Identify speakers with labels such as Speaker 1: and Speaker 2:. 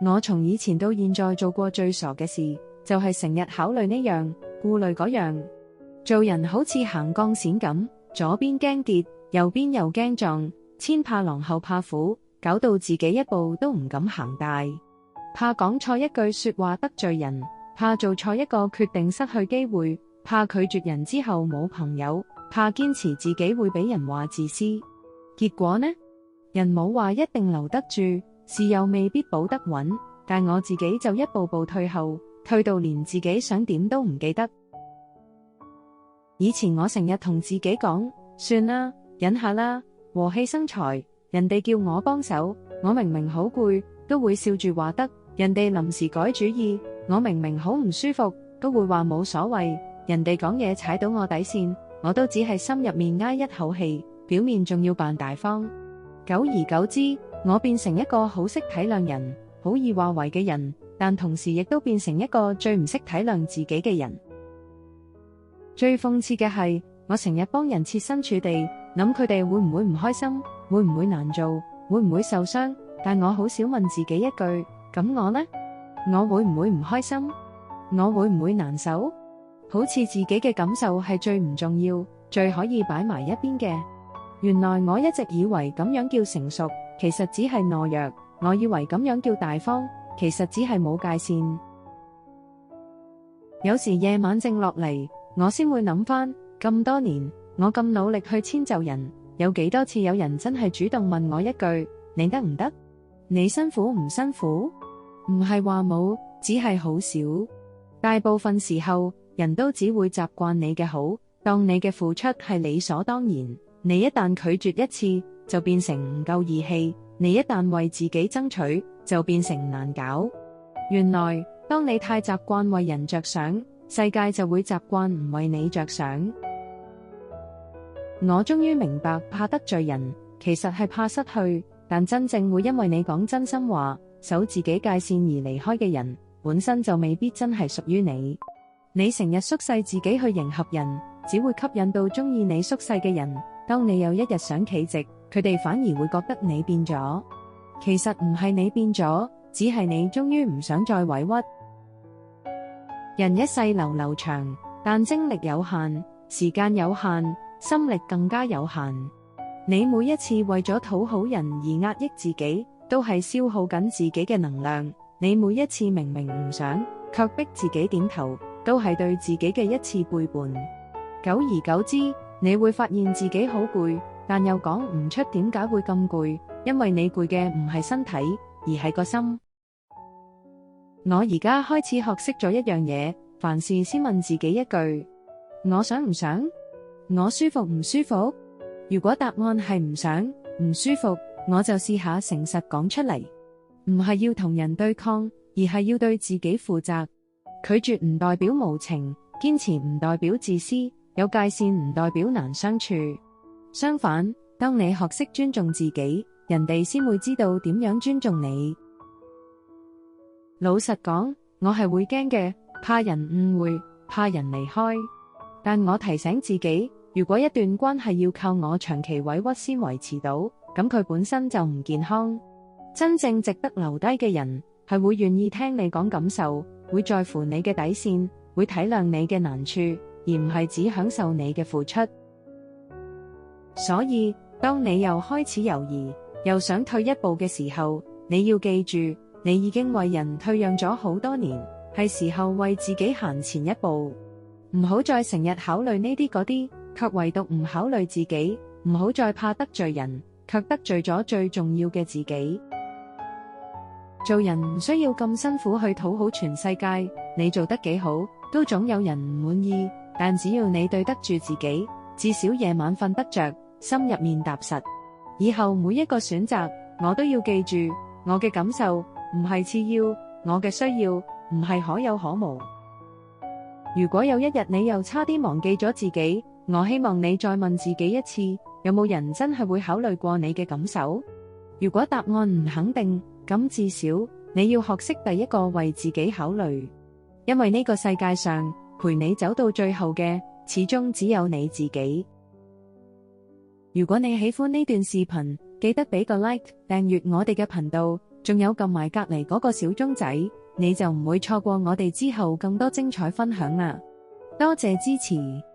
Speaker 1: 我從以前到現在做過最傻嘅事，就係成日考慮呢樣，顧慮嗰樣。做人好似行鋼線咁，左邊驚跌，右邊又驚撞，前怕狼後怕虎，搞到自己一步都唔敢行大。怕講錯一句說話得罪人，怕做錯一個決定失去機會，怕拒絕人之後冇朋友，怕堅持自己會俾人話自私。結果呢？人冇話一定留得住，事又未必保得穩，但我自己就一步步退後，退到連自己想點都唔記得。以前我成日同自己講，算啦，忍下啦，和氣生財。人哋叫我幫手，我明明好攰，都會笑住話得。人哋臨時改主意，我明明好唔舒服，都會話冇所謂。人哋講嘢踩到我底線，我都只係心入面挨一口氣，表面仲要扮大方。久而久之，我變成一個好識體諒人、好易話為嘅人，但同時亦都變成一個最唔識體諒自己嘅人。最諷刺嘅係，我成日幫人設身處地，諗佢哋會唔會唔開心，會唔會難做，會唔會受傷，但我好少問自己一句，咁我呢？我會唔會唔開心？我會唔會難受？好似自己嘅感受係最唔重要，最可以擺埋一邊嘅。原來我一直以為咁樣叫成熟，其實只係懦弱。我以為咁樣叫大方，其實只係冇界線。有時夜晚靜落嚟，我先會諗返，咁多年，我咁努力去遷就人，有幾多次有人真係主動問我一句，你得唔得？你辛苦唔辛苦？唔係話冇，只係好少。大部分時候，人都只會習慣你嘅好，當你嘅付出係理所當然。你一旦拒絕一次，就變成唔夠義氣；你一旦為自己爭取，就變成難搞。原來，當你太習慣為人着想，世界就會習慣唔為你着想。我終於明白，怕得罪人，其實係怕失去，但真正會因為你講真心話，守自己界線而離開嘅人，本身就未必真係屬於你。你成日縮細自己去迎合人，只會吸引到鍾意你縮細嘅人。當你有一日想企直，佢哋反而會覺得你變咗。其實唔係你變咗，只係你終於唔想再委屈。人一世流流長，但精力有限，時間有限，心力更加有限。你每一次為咗討好人而壓抑自己，都係消耗緊自己嘅能量。你每一次明明唔想，卻逼自己點頭，都係對自己嘅一次背叛。久而久之，你會發現自己好攰，但又講唔出點解會咁攰，因為你攰嘅唔係身體，而係個心。我而家開始學識咗一樣嘢，凡事先問自己一句：我想唔想？我舒服唔舒服？如果答案係唔想、唔舒服，我就試下誠實講出嚟。唔係要同人對抗，而係要對自己負責。拒絕唔代表無情，堅持唔代表自私，有界線唔代表難相處。相反，當你學識尊重自己，人哋先會知道點樣尊重你。老實講，我係會驚嘅，怕人誤會，怕人離開。但我提醒自己，如果一段關係要靠我長期委屈先維持到，咁佢本身就唔健康。真正值得留低嘅人，係會願意聽你講感受，會在乎你嘅底線，會體諒你嘅難處，而唔係只享受你嘅付出。所以，當你又開始猶豫，又想退一步嘅時候，你要記住，你已經為人退讓咗好多年，係時候為自己行前一步。唔好再成日考慮呢啲嗰啲，卻唯獨唔考慮自己。唔好再怕得罪人，卻得罪咗最重要嘅自己。做人唔需要咁辛苦去討好全世界，你做得幾好，都總有人唔滿意。但只要你對得住自己，至少夜晚瞓得着，心入面踏實。以後每一個選擇，我都要記住，我嘅感受唔係次要，我嘅需要唔係可有可無。如果有一日你又差啲忘記咗自己，我希望你再問自己一次，有冇人真係會考慮過你嘅感受？如果答案唔肯定，咁至少你要學識第一個為自己考慮，因為呢個世界上陪你走到最後嘅，始終只有你自己。如果你喜歡呢段視頻，記得俾個 like，訂閱我哋嘅頻道，仲有撳埋隔離嗰個小鐘仔，你就唔會錯過我哋之後更多精彩分享啦。多謝支持。